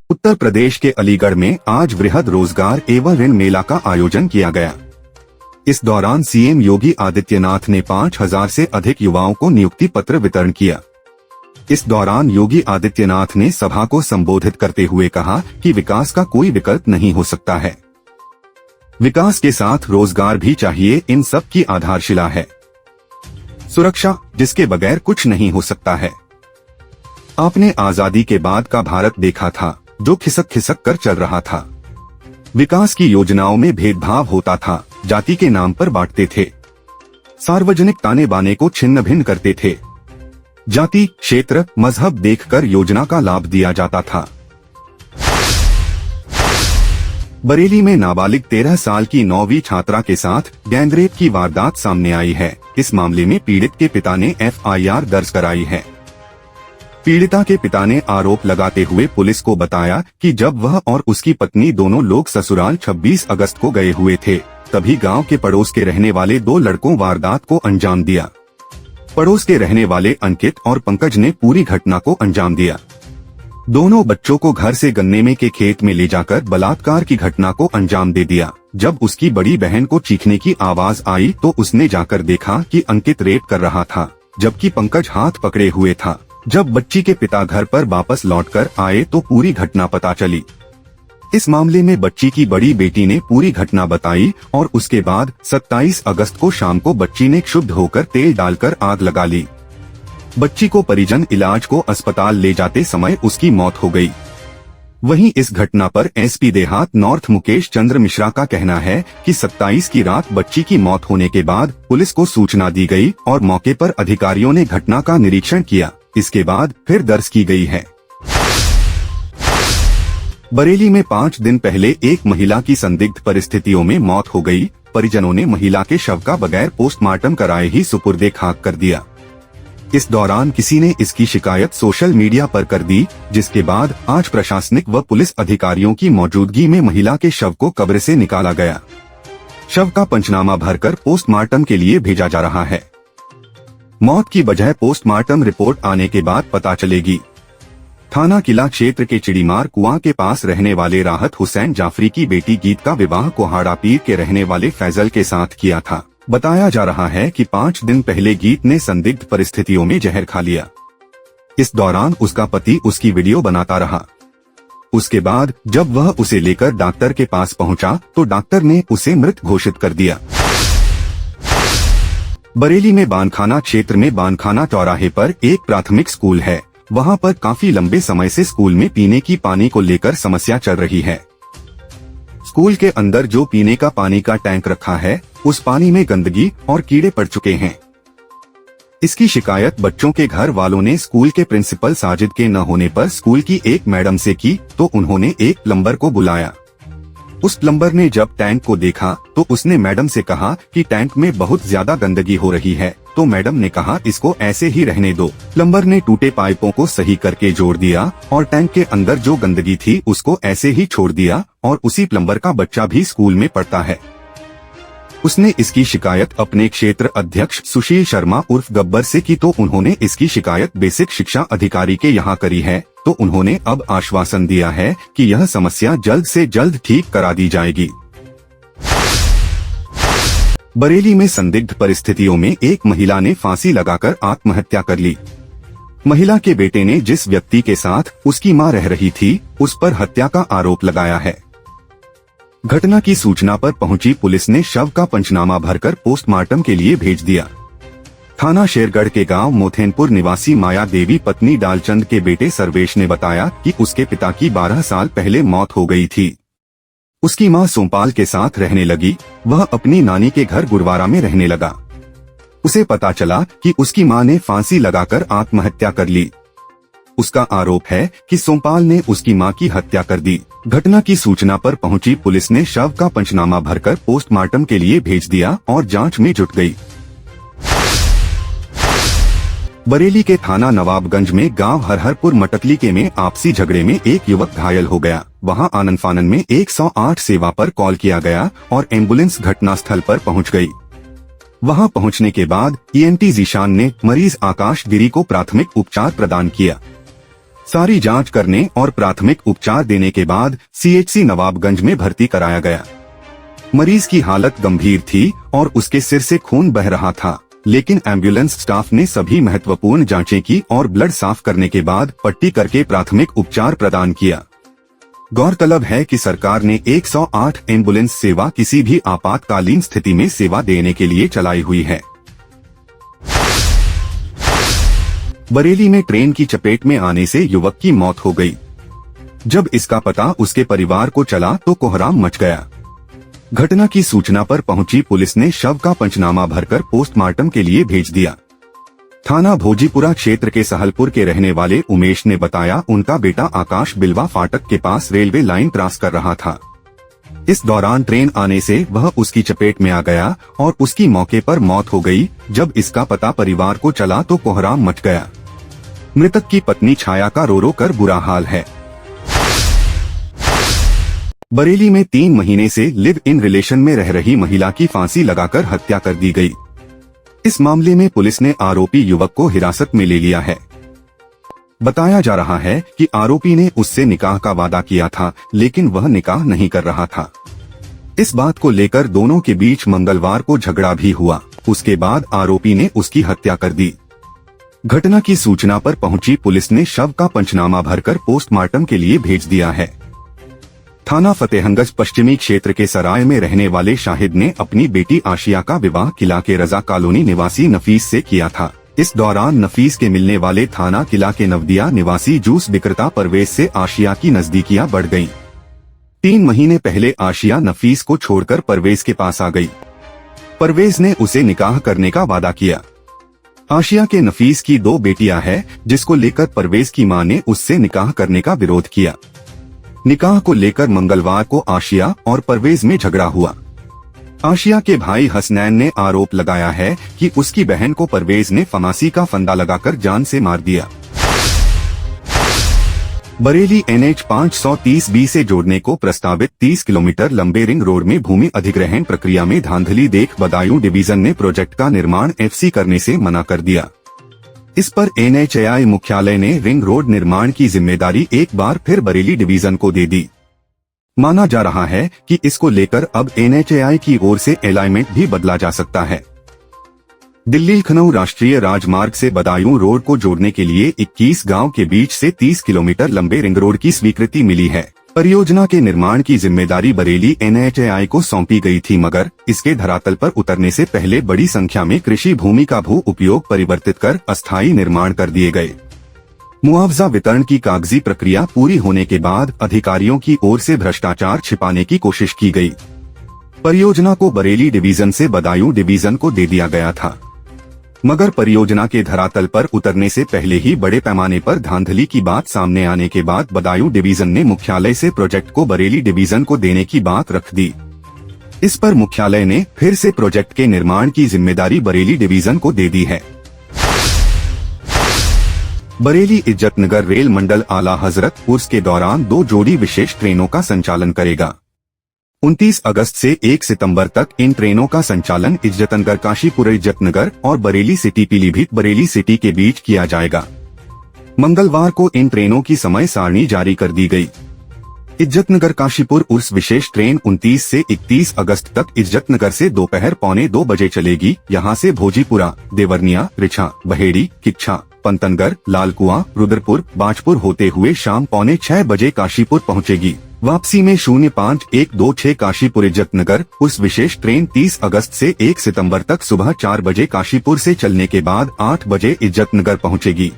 उत्तर प्रदेश के अलीगढ़ में आज वृहद रोजगार एवं ऋण मेला का आयोजन किया गया। इस दौरान सीएम योगी आदित्यनाथ ने 5000 से अधिक युवाओं को नियुक्ति पत्र वितरण किया। इस दौरान योगी आदित्यनाथ ने सभा को संबोधित करते हुए कहा कि विकास का कोई विकल्प नहीं हो सकता है, विकास के साथ रोजगार भी चाहिए, इन सब की आधारशिला है सुरक्षा, जिसके बगैर कुछ नहीं हो सकता है। आपने आजादी के बाद का भारत देखा था जो खिसक खिसक कर चल रहा था। विकास की योजनाओं में भेदभाव होता था, जाति के नाम पर बांटते थे, सार्वजनिक ताने बाने को छिन्न भिन्न करते थे, जाति, क्षेत्र, मजहब देखकर योजना का लाभ दिया जाता था। बरेली में नाबालिग 13 साल की 9वीं छात्रा के साथ गैंगरेप की वारदात सामने आई है। इस मामले में पीड़ित के पिता ने एफआईआर दर्ज कराई है। पीड़िता के पिता ने आरोप लगाते हुए पुलिस को बताया कि जब वह और उसकी पत्नी दोनों लोग ससुराल 26 अगस्त को गए हुए थे, तभी गांव के पड़ोस के रहने वाले 2 लड़कों वारदात को अंजाम दिया। पड़ोस के रहने वाले अंकित और पंकज ने पूरी घटना को अंजाम दिया। दोनों बच्चों को घर से गन्ने में के खेत में ले जाकर बलात्कार की घटना को अंजाम दे दिया। जब उसकी बड़ी बहन को चीखने की आवाज आई तो उसने जाकर देखा कि अंकित रेप कर रहा था, जबकि पंकज हाथ पकड़े हुए था। जब बच्ची के पिता घर पर वापस लौटकर आए तो पूरी घटना पता चली। इस मामले में बच्ची की बड़ी बेटी ने पूरी घटना बताई और उसके बाद 27 अगस्त को शाम को बच्ची ने क्षुब्ध होकर तेल डालकर आग लगा ली। बच्ची को परिजन इलाज को अस्पताल ले जाते समय उसकी मौत हो गई। वहीं इस घटना पर एसपी देहात नॉर्थ मुकेश चंद्र मिश्रा का कहना है कि 27 की रात बच्ची की मौत होने के बाद पुलिस को सूचना दी गई और मौके पर अधिकारियों ने घटना का निरीक्षण किया। इसके बाद फिर दर्ज की गई है। बरेली में 5 दिन पहले एक महिला की संदिग्ध परिस्थितियों में मौत हो गई। परिजनों ने महिला के शव का बगैर पोस्टमार्टम कराए ही सुपुर्दे खाक कर दिया। इस दौरान किसी ने इसकी शिकायत सोशल मीडिया पर कर दी, जिसके बाद आज प्रशासनिक व पुलिस अधिकारियों की मौजूदगी में महिला के शव को कब्र से निकाला गया। शव का पंचनामा भरकर पोस्टमार्टम के लिए भेजा जा रहा है। मौत की वजह पोस्टमार्टम रिपोर्ट आने के बाद पता चलेगी। थाना किला क्षेत्र के चिड़ीमार कुआं के पास रहने वाले राहत हुसैन जाफरी की बेटी गीत का विवाह कोहाड़ा पीर के रहने वाले फैजल के साथ किया था। बताया जा रहा है कि 5 दिन पहले गीत ने संदिग्ध परिस्थितियों में जहर खा लिया। इस दौरान उसका पति उसकी वीडियो बनाता रहा। उसके बाद जब वह उसे लेकर डॉक्टर के पास पहुंचा तो डॉक्टर ने उसे मृत घोषित कर दिया। बरेली में बानखाना क्षेत्र में बानखाना चौराहे पर एक प्राथमिक स्कूल है। वहां पर काफी लंबे समय से स्कूल में पीने की पानी को लेकर समस्या चल रही है। स्कूल के अंदर जो पीने का पानी का टैंक रखा है, उस पानी में गंदगी और कीड़े पड़ चुके हैं। इसकी शिकायत बच्चों के घर वालों ने स्कूल के प्रिंसिपल साजिद के न होने पर स्कूल की एक मैडम से की तो उन्होंने एक प्लम्बर को बुलाया। उस प्लम्बर ने जब टैंक को देखा तो उसने मैडम से कहा कि टैंक में बहुत ज्यादा गंदगी हो रही है, तो मैडम ने कहा इसको ऐसे ही रहने दो। प्लम्बर ने टूटे पाइपों को सही करके जोड़ दिया और टैंक के अंदर जो गंदगी थी उसको ऐसे ही छोड़ दिया और उसी प्लम्बर का बच्चा भी स्कूल में पढ़ता है। उसने इसकी शिकायत अपने क्षेत्र अध्यक्ष सुशील शर्मा उर्फ गब्बर से की तो उन्होंने इसकी शिकायत बेसिक शिक्षा अधिकारी के यहाँ करी है, तो उन्होंने अब आश्वासन दिया है कि यह समस्या जल्द से जल्द ठीक करा दी जाएगी। बरेली में संदिग्ध परिस्थितियों में एक महिला ने फांसी लगाकर आत्महत्या कर ली। महिला के बेटे ने जिस व्यक्ति के साथ उसकी मां रह रही थी उस पर हत्या का आरोप लगाया है। घटना की सूचना पर पहुंची पुलिस ने शव का पंचनामा भरकर पोस्टमार्टम के लिए भेज दिया। थाना शेरगढ़ के गांव मोथेनपुर निवासी माया देवी पत्नी डालचंद के बेटे सर्वेश ने बताया कि उसके पिता की 12 साल पहले मौत हो गई थी। उसकी मां सोमपाल के साथ रहने लगी। वह अपनी नानी के घर गुरवारा में रहने लगा। उसे पता चला कि उसकी मां ने फांसी लगाकर आत्महत्या कर ली। उसका आरोप है कि सोमपाल ने उसकी मां की हत्या कर दी। घटना की सूचना पर पहुंची पुलिस ने शव का पंचनामा भरकर पोस्टमार्टम के लिए भेज दिया और जांच में जुट गई। बरेली के थाना नवाबगंज में गांव हरहरपुर मटकली में आपसी झगड़े में एक युवक घायल हो गया। वहां आनन फानन में 108 सेवा पर कॉल किया गया और एम्बुलेंस घटनास्थल पर पहुंच गई। वहां पहुंचने के बाद ईएनटी जीशान ने मरीज आकाश गिरी को प्राथमिक उपचार प्रदान किया। सारी जांच करने और प्राथमिक उपचार देने के बाद CHC नवाबगंज में भर्ती कराया गया। मरीज की हालत गंभीर थी और उसके सिर से खून बह रहा था, लेकिन एम्बुलेंस स्टाफ ने सभी महत्वपूर्ण जांचें की और ब्लड साफ करने के बाद पट्टी करके प्राथमिक उपचार प्रदान किया। गौरतलब है कि सरकार ने 108 एम्बुलेंस सेवा किसी भी आपातकालीन स्थिति में सेवा देने के लिए चलाई हुई है। बरेली में ट्रेन की चपेट में आने से युवक की मौत हो गई। जब इसका पता उसके परिवार को चला तो कोहराम मच गया। घटना की सूचना पर पहुंची पुलिस ने शव का पंचनामा भरकर पोस्टमार्टम के लिए भेज दिया। थाना भोजीपुरा क्षेत्र के सहलपुर के रहने वाले उमेश ने बताया, उनका बेटा आकाश बिलवा फाटक के पास रेलवे लाइन क्रॉस कर रहा था। इस दौरान ट्रेन आने से वह उसकी चपेट में आ गया और उसकी मौके पर मौत हो गई। जब इसका पता परिवार को चला तो कोहराम मच गया। मृतक की पत्नी छाया का रो रो कर बुरा हाल है। बरेली में 3 महीने से लिव इन रिलेशन में रह रही महिला की फांसी लगाकर हत्या कर दी गई। इस मामले में पुलिस ने आरोपी युवक को हिरासत में ले लिया है। बताया जा रहा है कि आरोपी ने उससे निकाह का वादा किया था, लेकिन वह निकाह नहीं कर रहा था। इस बात को लेकर दोनों के बीच मंगलवार को झगड़ा भी हुआ। उसके बाद आरोपी ने उसकी हत्या कर दी। घटना की सूचना पर पहुंची पुलिस ने शव का पंचनामा भरकर पोस्टमार्टम के लिए भेज दिया है। थाना फतेहगंज पश्चिमी क्षेत्र के सराय में रहने वाले शाहिद ने अपनी बेटी आशिया का विवाह किला के रजा कॉलोनी निवासी नफीस से किया था। इस दौरान नफीस के मिलने वाले थाना किला के नवदिया निवासी जूस विक्रेता परवेज से आशिया की नजदीकियां बढ़ गईं। 3 महीने पहले आशिया नफीस को छोड़कर परवेज के पास आ गई। परवेज ने उसे निकाह करने का वादा किया। आशिया के नफीस की 2 बेटियां हैं, जिसको लेकर परवेज की मां ने उससे निकाह करने का विरोध किया। निकाह को लेकर मंगलवार को आशिया और परवेज में झगड़ा हुआ। आशिया के भाई हसनैन ने आरोप लगाया है कि उसकी बहन को परवेज ने फांसी का फंदा लगाकर जान से मार दिया। बरेली NH 530B से जोड़ने को प्रस्तावित 30 किलोमीटर लंबे रिंग रोड में भूमि अधिग्रहण प्रक्रिया में धांधली देख बदायूं डिवीजन ने प्रोजेक्ट का निर्माण FC करने से मना कर दिया। इस पर NHAI मुख्यालय ने रिंग रोड निर्माण की जिम्मेदारी एक बार फिर बरेली डिवीजन को दे दी। माना जा रहा है कि इसको लेकर अब NHAI की ओर से अलाइनमेंट भी बदला जा सकता है। दिल्ली लखनऊ राष्ट्रीय राजमार्ग से बदायूं रोड को जोड़ने के लिए 21 गांव के बीच से 30 किलोमीटर लंबे रिंग रोड की स्वीकृति मिली है। परियोजना के निर्माण की जिम्मेदारी बरेली NHAI को सौंपी गई थी, मगर इसके धरातल पर उतरने से पहले बड़ी संख्या में कृषि भूमि का भू उपयोग परिवर्तित कर अस्थायी निर्माण कर दिए गए। मुआवजा वितरण की कागजी प्रक्रिया पूरी होने के बाद अधिकारियों की ओर से भ्रष्टाचार छिपाने की कोशिश की गई। परियोजना को बरेली डिवीजन से बदायूं डिवीजन को दे दिया गया था, मगर परियोजना के धरातल पर उतरने से पहले ही बड़े पैमाने पर धांधली की बात सामने आने के बाद बदायूं डिवीजन ने मुख्यालय से प्रोजेक्ट को बरेली डिवीजन को देने की बात रख दी। इस पर मुख्यालय ने फिर से प्रोजेक्ट के निर्माण की जिम्मेदारी बरेली डिवीजन को दे दी है। बरेली इज्जतनगर रेल मंडल आला हजरत उर्स के दौरान 2 जोड़ी विशेष ट्रेनों का संचालन करेगा। 29 अगस्त से 1 सितंबर तक इन ट्रेनों का संचालन इज्जतनगर काशीपुर इज्जतनगर और बरेली सिटी पीलीभीत बरेली सिटी के बीच किया जाएगा। मंगलवार को इन ट्रेनों की समय सारणी जारी कर दी गई। इज्जतनगर काशीपुर उर्स विशेष ट्रेन 29 से 31 अगस्त तक इज्जतनगर से दोपहर 1:45 बजे चलेगी। यहां से भोजीपुरा, देवरनिया, रिछा, बहेड़ी, किच्छा, पंतनगर, लालकुआं, रुद्रपुर, बाजपुर होते हुए शाम 5:45 बजे काशीपुर पहुंचेगी। वापसी में 05:126 काशीपुर इज्जतनगर। उस विशेष ट्रेन 30 अगस्त से 1 सितंबर तक सुबह 4 बजे काशीपुर से चलने के बाद 8 बजे इज्जतनगर पहुंचेगी।